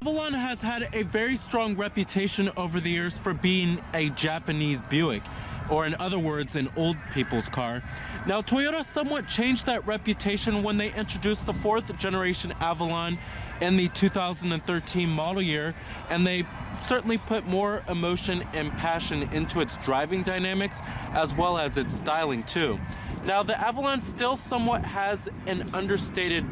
Avalon has had a very strong reputation over the years for being a Japanese Buick, or in other words, an old people's car. Now, Toyota somewhat changed that reputation when they introduced the 4th generation Avalon in the 2013 model year, and they certainly put more emotion and passion into its driving dynamics as well as its styling too. Now, the Avalon still somewhat has an understated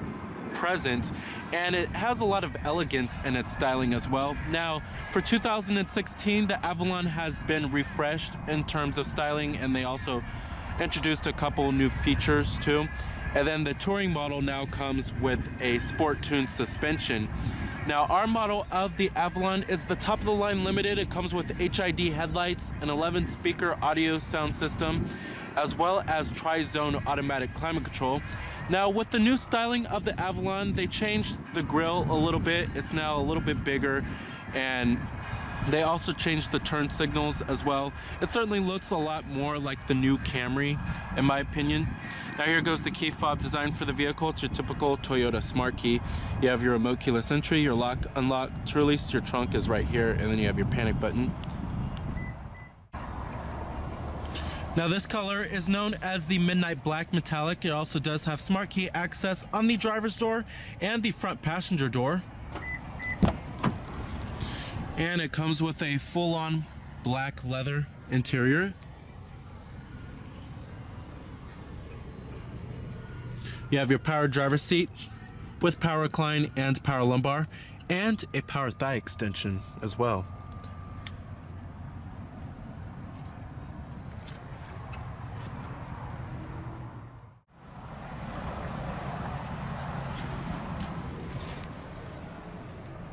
presence, and it has a lot of elegance in its styling as well. Now, for 2016, the Avalon has been refreshed in terms of styling, and they also introduced a couple new features too. And then the touring model now comes with a sport tuned suspension. Now, our model of the Avalon is the top of the line limited. It comes with HID headlights, an 11 speaker audio sound system, as well as tri-zone automatic climate control. Now, with the new styling of the Avalon, they changed the grille a little bit. It's now a little bit bigger, and they also changed the turn signals as well. It certainly looks a lot more like the new Camry, in my opinion. Now, here goes the key fob design for the vehicle. It's your typical Toyota smart key. You have your remote keyless entry, your lock, unlock, to release your trunk is right here, and then you have your panic button. Now, this color is known as the Midnight Black Metallic. It also does have smart key access on the driver's door and the front passenger door. And it comes with a full-on black leather interior. You have your power driver's seat with power recline and power lumbar, and a power thigh extension as well.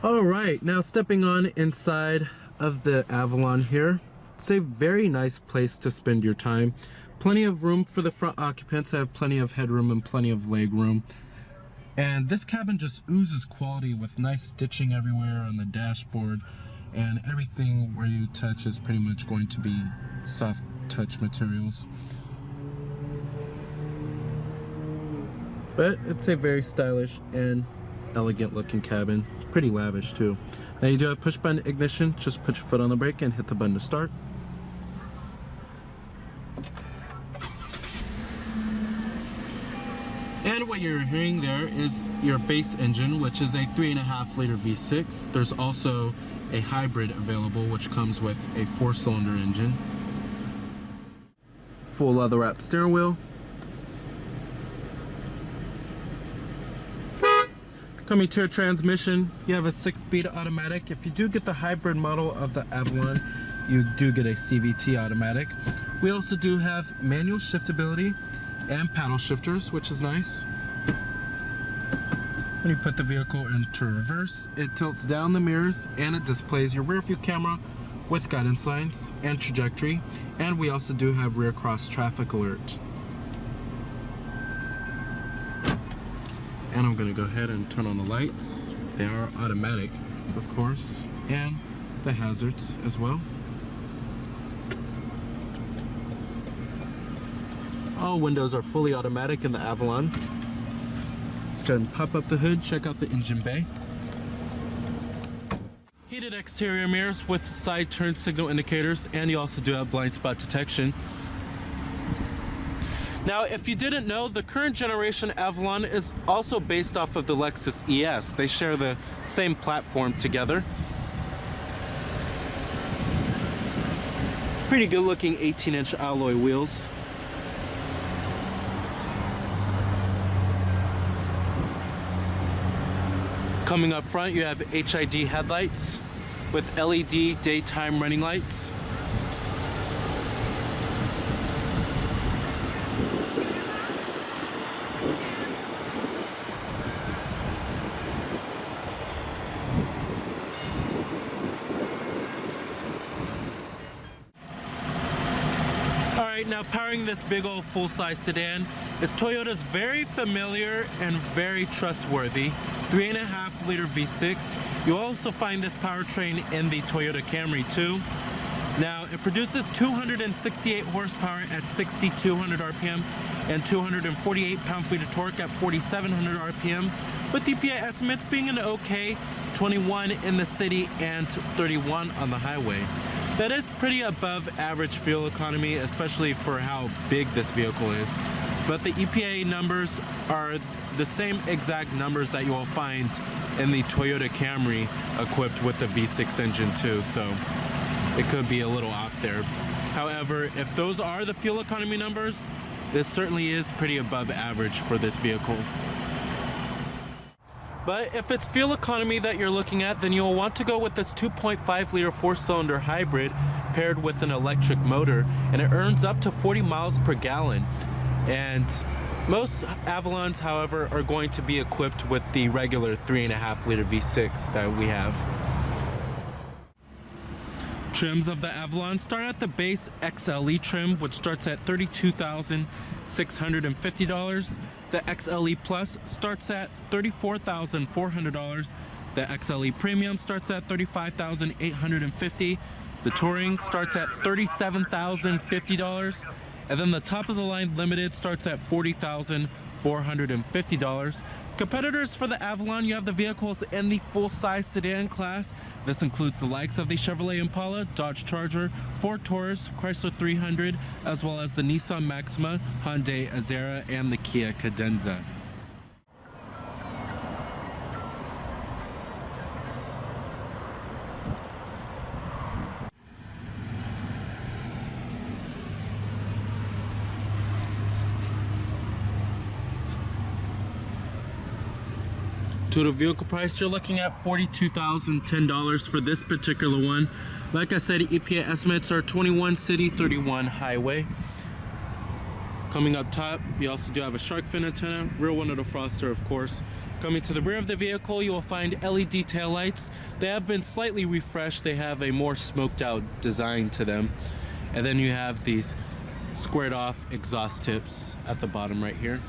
All right, now stepping on inside of the Avalon here. It's a very nice place to spend your time. Plenty of room for the front occupants. I have plenty of headroom and plenty of leg room. And this cabin just oozes quality with nice stitching everywhere on the dashboard. And everything where you touch is pretty much going to be soft touch materials. But it's a very stylish and elegant looking cabin. Pretty lavish too. Now, you do have push button ignition. Just put your foot on the brake and hit the button to start. And what you're hearing there is your base engine, which is a 3.5 liter V6. There's also a hybrid available, which comes with a 4-cylinder engine. Full leather wrapped steering wheel. Coming to a transmission, you have a 6-speed automatic. If you do get the hybrid model of the Avalon, you do get a CVT automatic. We also do have manual shiftability and paddle shifters, which is nice. When you put the vehicle into reverse, it tilts down the mirrors and it displays your rear view camera with guidance lines and trajectory. And we also do have rear cross traffic alert. And I'm going to go ahead and turn on the lights. They are automatic, of course, and the hazards as well. All windows are fully automatic in the Avalon. Let's go ahead and pop up the hood, check out the engine bay. Heated exterior mirrors with side turn signal indicators, and you also do have blind spot detection. Now, if you didn't know, the current generation Avalon is also based off of the Lexus ES. They share the same platform together. Pretty good looking 18-inch alloy wheels. Coming up front, you have HID headlights with LED daytime running lights. Now, powering this big old full-size sedan is Toyota's very familiar and very trustworthy 3.5 liter V6. You'll also find this powertrain in the Toyota Camry too. Now, it produces 268 horsepower at 6,200 RPM and 248 pound-feet of torque at 4,700 RPM, with EPA estimates being an okay 21 in the city and 31 on the highway. That is pretty above average fuel economy, especially for how big this vehicle is. But the EPA numbers are the same exact numbers that you will find in the Toyota Camry equipped with the V6 engine too, so it could be a little off there. However, if those are the fuel economy numbers, this certainly is pretty above average for this vehicle. But if it's fuel economy that you're looking at, then you'll want to go with this 2.5 liter 4-cylinder hybrid paired with an electric motor, and it earns up to 40 miles per gallon. And most Avalons, however, are going to be equipped with the regular 3.5 liter V6 that we have. Trims of the Avalon start at the base XLE trim, which starts at $32,650. The XLE Plus starts at $34,400. The XLE Premium starts at $35,850. The Touring starts at $37,050. And then the top of the line Limited starts at $40,450. Competitors for the Avalon, you have the vehicles in the full-size sedan class. This includes the likes of the Chevrolet Impala, Dodge Charger, Ford Taurus, Chrysler 300, as well as the Nissan Maxima, Hyundai Azera, and the Kia Cadenza. Total vehicle price, you're looking at $42,010 for this particular one. Like I said, EPA estimates are 21 city, 31 highway. Coming up top, we also do have a shark fin antenna, rear window defroster, of course. Coming to the rear of the vehicle, you will find LED taillights. They have been slightly refreshed. They have a more smoked out design to them. And then you have these squared off exhaust tips at the bottom right here.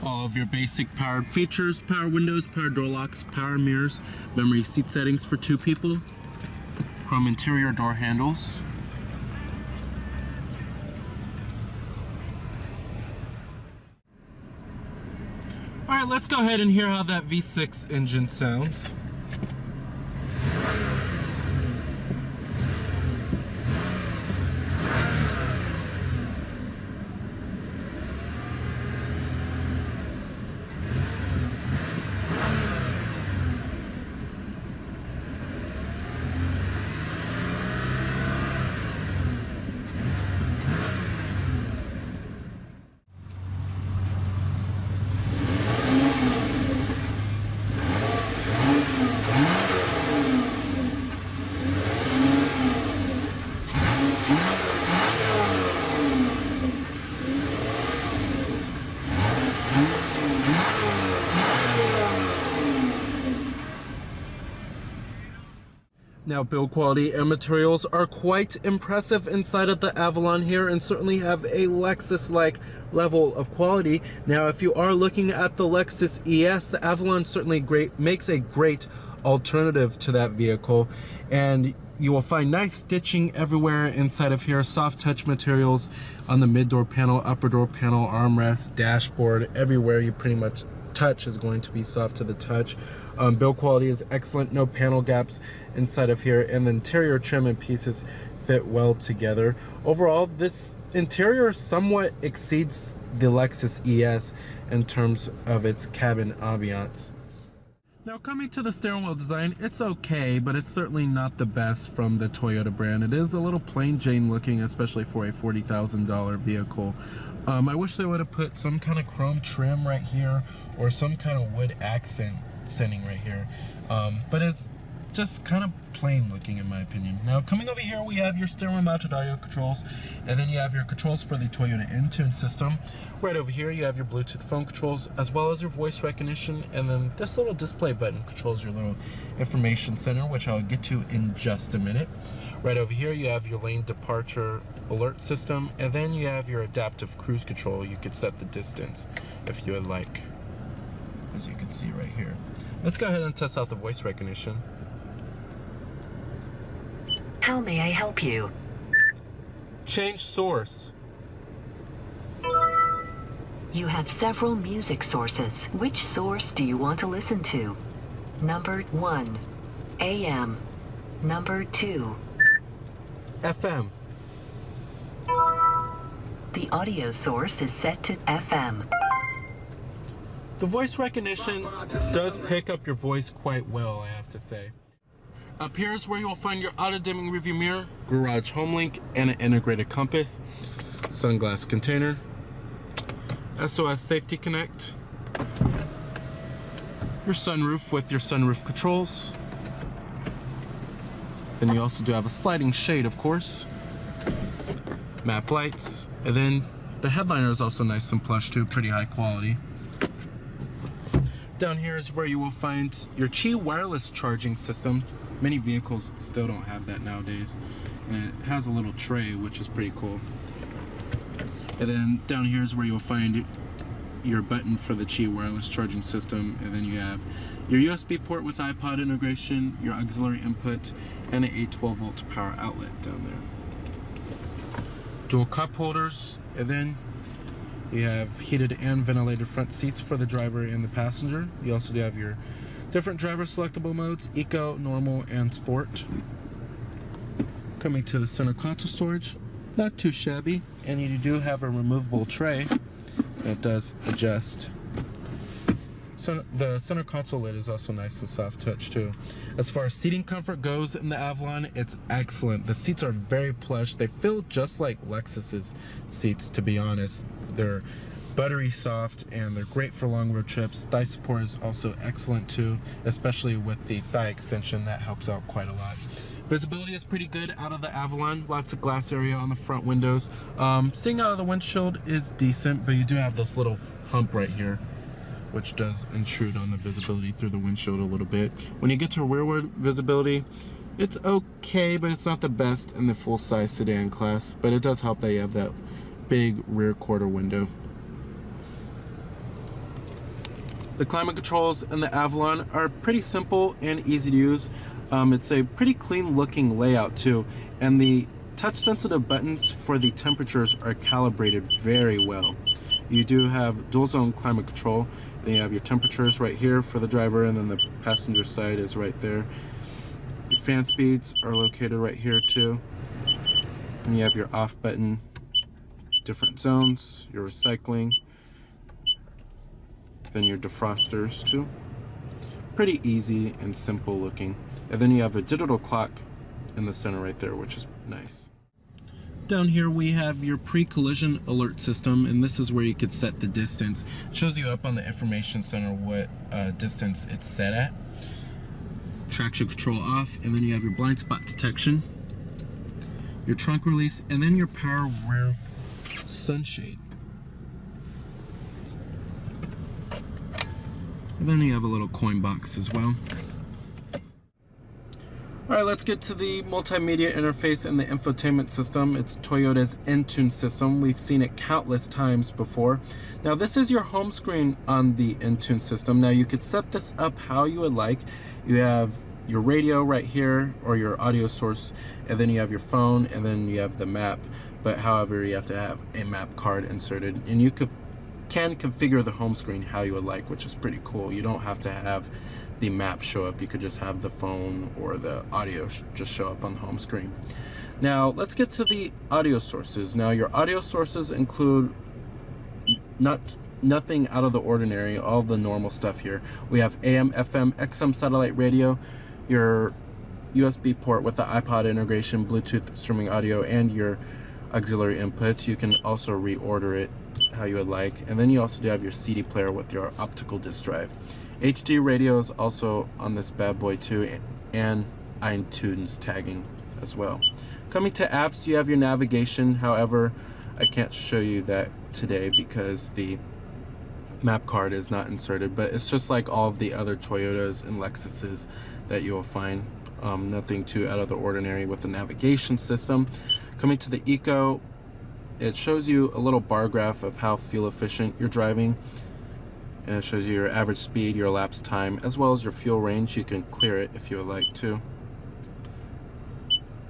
All of your basic powered features: power windows, power door locks, power mirrors, memory seat settings for 2 people, chrome interior door handles. All right, let's go ahead and hear how that V6 engine sounds. Now, build quality and materials are quite impressive inside of the Avalon here, and certainly have a Lexus-like level of quality. Now, if you are looking at the Lexus ES, the Avalon certainly makes a great alternative to that vehicle, and you will find nice stitching everywhere inside of here, soft touch materials on the mid door panel, upper door panel, armrest, dashboard, everywhere you pretty much touch is going to be soft to the touch. Build quality is excellent, no panel gaps inside of here, and the interior trim and pieces fit well together. Overall, this interior somewhat exceeds the Lexus ES in terms of its cabin ambiance. Now, coming to the steering wheel design, it's okay, but it's certainly not the best from the Toyota brand. It is a little plain Jane looking, especially for a $40,000 vehicle. I wish they would have put some kind of chrome trim right here, or some kind of wood accent setting right here. But it's just kind of plain looking in my opinion. Now coming over here, we have your steering wheel mounted audio controls, and then you have your controls for the Toyota Entune system. Right over here you have your Bluetooth phone controls, as well as your voice recognition, and then this little display button controls your little information center, which I'll get to in just a minute. Right over here you have your lane departure alert system, and then you have your adaptive cruise control. You could set the distance if you would like, as you can see right here. Let's go ahead and test out the voice recognition. How may I help you? Change source. You have several music sources. Which source do you want to listen to? Number 1, AM. Number 2, FM. the audio source is set to FM. The voice recognition does pick up your voice quite well, I have to say. Up here is where you will find your auto-dimming rearview mirror, garage home link, and an integrated compass, sunglass container, SOS Safety Connect, your sunroof with your sunroof controls. Then you also do have a sliding shade, of course, map lights, and then the headliner is also nice and plush too, pretty high quality. Down here is where you will find your Qi wireless charging system. Many vehicles still don't have that nowadays, and it has a little tray, which is pretty cool. And then down here is where you'll find your button for the Qi wireless charging system, and then you have your USB port with iPod integration, your auxiliary input, and an 812 volt power outlet down there. Dual cup holders, and then you have heated and ventilated front seats for the driver and the passenger. You also do have your different driver selectable modes, Eco, Normal, and Sport. Coming to the center console storage, not too shabby, and you do have a removable tray that does adjust. So the center console lid is also nice and soft touch too. As far as seating comfort goes in the Avalon, it's excellent. The seats are very plush. They feel just like Lexus's seats, to be honest. They're buttery soft, and they're great for long road trips. Thigh support is also excellent too, especially with the thigh extension. That helps out quite a lot. Visibility is pretty good out of the Avalon. Lots of glass area on the front windows. Seeing out of the windshield is decent, but you do have this little hump right here, which does intrude on the visibility through the windshield a little bit. When you get to rearward visibility, it's okay, but it's not the best in the full-size sedan class, but it does help that you have that big rear quarter window. The climate controls in the Avalon are pretty simple and easy to use. It's a pretty clean looking layout too, and the touch sensitive buttons for the temperatures are calibrated very well. You do have dual zone climate control. Then you have your temperatures right here for the driver, and then the passenger side is right there. Your fan speeds are located right here too. And you have your off button, different zones, your recycling, then your defrosters too. Pretty easy and simple looking. And then you have a digital clock in the center right there, which is nice. Down here we have your pre-collision alert system, and this is where you could set the distance. It shows you up on the information center what distance it's set at. Traction control off, and then you have your blind spot detection, your trunk release, and then your power rear sunshade. And then you have a little coin box as well. Alright, let's get to the multimedia interface and the infotainment system. It's Toyota's Entune system. We've seen it countless times before. Now this is your home screen on the Entune system. Now you could set this up how you would like. You have your radio right here, or your audio source, and then you have your phone, and then you have the map. But however, you have to have a map card inserted, and you can configure the home screen how you would like, which is pretty cool. You don't have to have the map show up. You could just have the phone or the audio just show up on the home screen. Now let's get to the audio sources. Now your audio sources include nothing out of the ordinary, all the normal stuff here. We have AM, FM, XM satellite radio, your USB port with the iPod integration, Bluetooth streaming audio, and your auxiliary input. You can also reorder it how you would like. And then you also do have your CD player with your optical disc drive. HD radio is also on this bad boy too, and iTunes tagging as well. Coming to apps, you have your navigation. However, I can't show you that today because the map card is not inserted, but it's just like all of the other Toyotas and Lexuses that you'll find. Nothing too out of the ordinary with the navigation system. Coming to the Eco, it shows you a little bar graph of how fuel efficient you're driving, and it shows you your average speed, your elapsed time, as well as your fuel range. You can clear it if you would like to.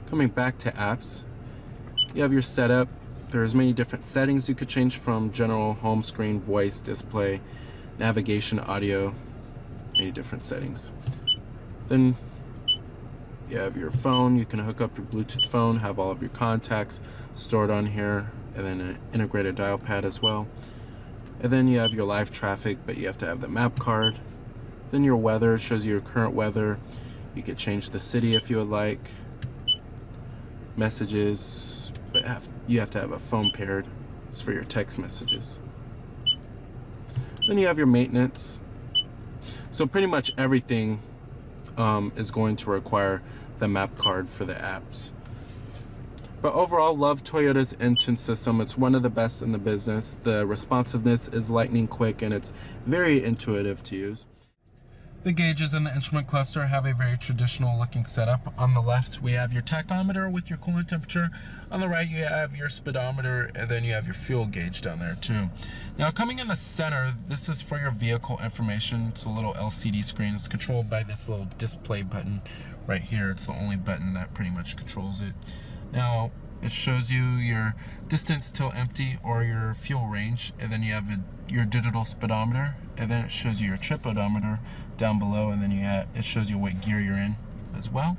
Coming back to apps, you have your setup. There's many different settings you could change from general, home screen, voice, display, navigation, audio, many different settings. Then you have your phone. You can hook up your Bluetooth phone, have all of your contacts stored on here, and then an integrated dial pad as well. And then you have your live traffic, but you have to have the map card. Then your weather shows you your current weather. You could change the city if you would like. Messages, but you have to have a phone paired. It's for your text messages. Then you have your maintenance. So pretty much everything is going to require the map card for the apps. But overall, love Toyota's engine system. It's one of the best in the business. The responsiveness is lightning quick and it's very intuitive to use. The gauges in the instrument cluster have a very traditional looking setup. On the left, we have your tachometer with your coolant temperature. On the right, you have your speedometer, and then you have your fuel gauge down there too. Now, coming in the center, this is for your vehicle information. It's a little LCD screen. It's controlled by this little display button right here. It's the only button that pretty much controls it. Now, it shows you your distance till empty or your fuel range, and then you have your digital speedometer, and then it shows you your trip odometer down below, and then it shows you what gear you're in as well.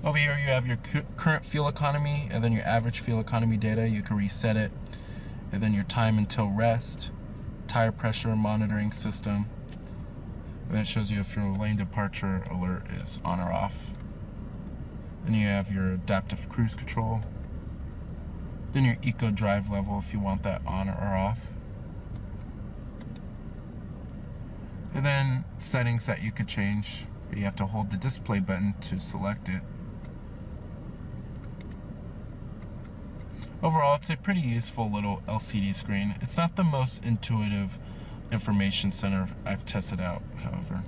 Over here you have your current fuel economy, and then your average fuel economy data. You can reset it, and then your time until rest, tire pressure monitoring system, and then it shows you if your lane departure alert is on or off. Then you have your adaptive cruise control. Then your eco drive level if you want that on or off. And then settings that you could change, but you have to hold the display button to select it. Overall, it's a pretty useful little LCD screen. It's not the most intuitive information center I've tested out, however.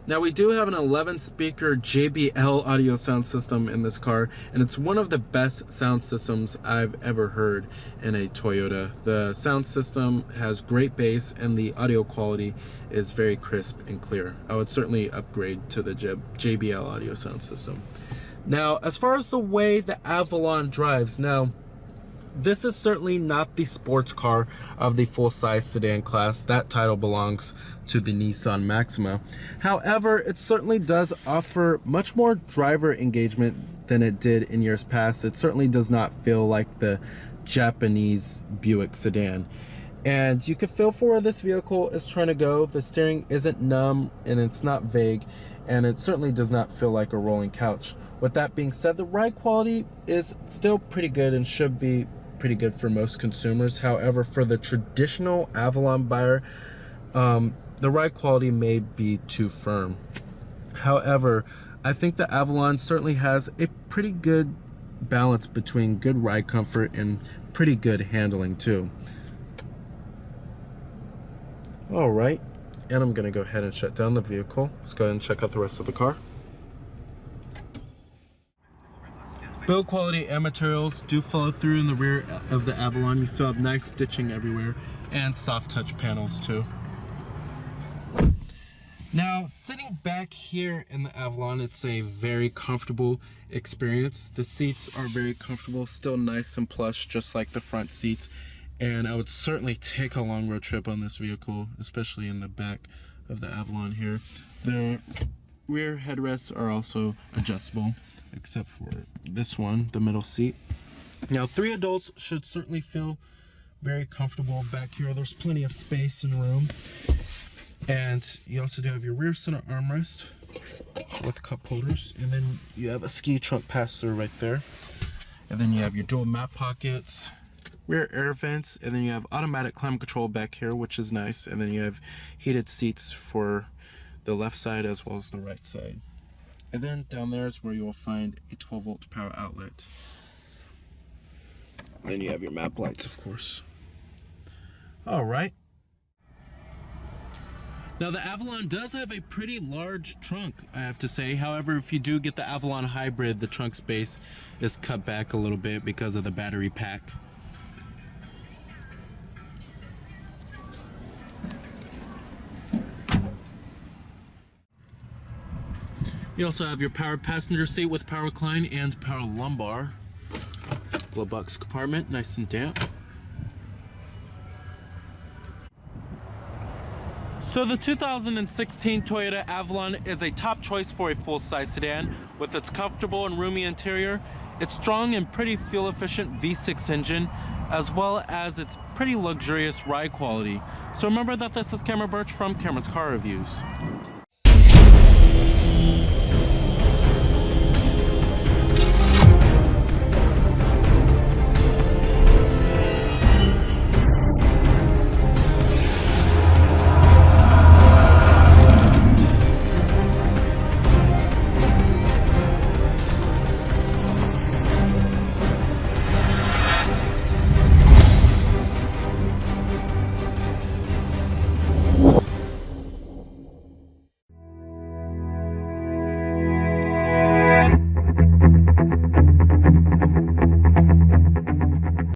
Now we do have an 11 speaker JBL audio sound system in this car, and it's one of the best sound systems I've ever heard in a Toyota. The sound system has great bass and the audio quality is very crisp and clear. I would certainly upgrade to the JBL audio sound system. Now, as far as the way the Avalon drives, now this is certainly not the sports car of the full-size sedan class. That title belongs to the Nissan Maxima. However, it certainly does offer much more driver engagement than it did in years past. It certainly does not feel like the Japanese Buick sedan. And you can feel for where this vehicle is trying to go. The steering isn't numb and it's not vague, and it certainly does not feel like a rolling couch. With that being said, the ride quality is still pretty good and should be pretty good for most consumers. However, for the traditional Avalon buyer, the ride quality may be too firm. However, I think the Avalon certainly has a pretty good balance between good ride comfort and pretty good handling too. All right, and I'm gonna go ahead and shut down the vehicle. Let's go ahead and check out the rest of the car. Build quality and materials do follow through in the rear of the Avalon. You still have nice stitching everywhere and soft touch panels too. Now, sitting back here in the Avalon, it's a very comfortable experience. The seats are very comfortable, still nice and plush, just like the front seats. And I would certainly take a long road trip on this vehicle, especially in the back of the Avalon here. The rear headrests are also adjustable, except for this one, the middle seat. Now, 3 adults should certainly feel very comfortable back here. There's plenty of space and room. And you also do have your rear center armrest with cup holders. And then you have a ski trunk pass-through right there. And then you have your dual map pockets, rear air vents, and then you have automatic climate control back here, which is nice. And then you have heated seats for the left side as well as the right side. And then down there is where you will find a 12-volt power outlet. And you have your map lights, of course. All right. Now the Avalon does have a pretty large trunk, I have to say. However, if you do get the Avalon Hybrid, the trunk space is cut back a little bit because of the battery pack. You also have your power passenger seat with power recline and power lumbar. Glove box compartment, nice and damp. So the 2016 Toyota Avalon is a top choice for a full-size sedan with its comfortable and roomy interior, its strong and pretty fuel-efficient V6 engine, as well as its pretty luxurious ride quality. So remember that this is Cameron Birch from Cameron's Car Reviews.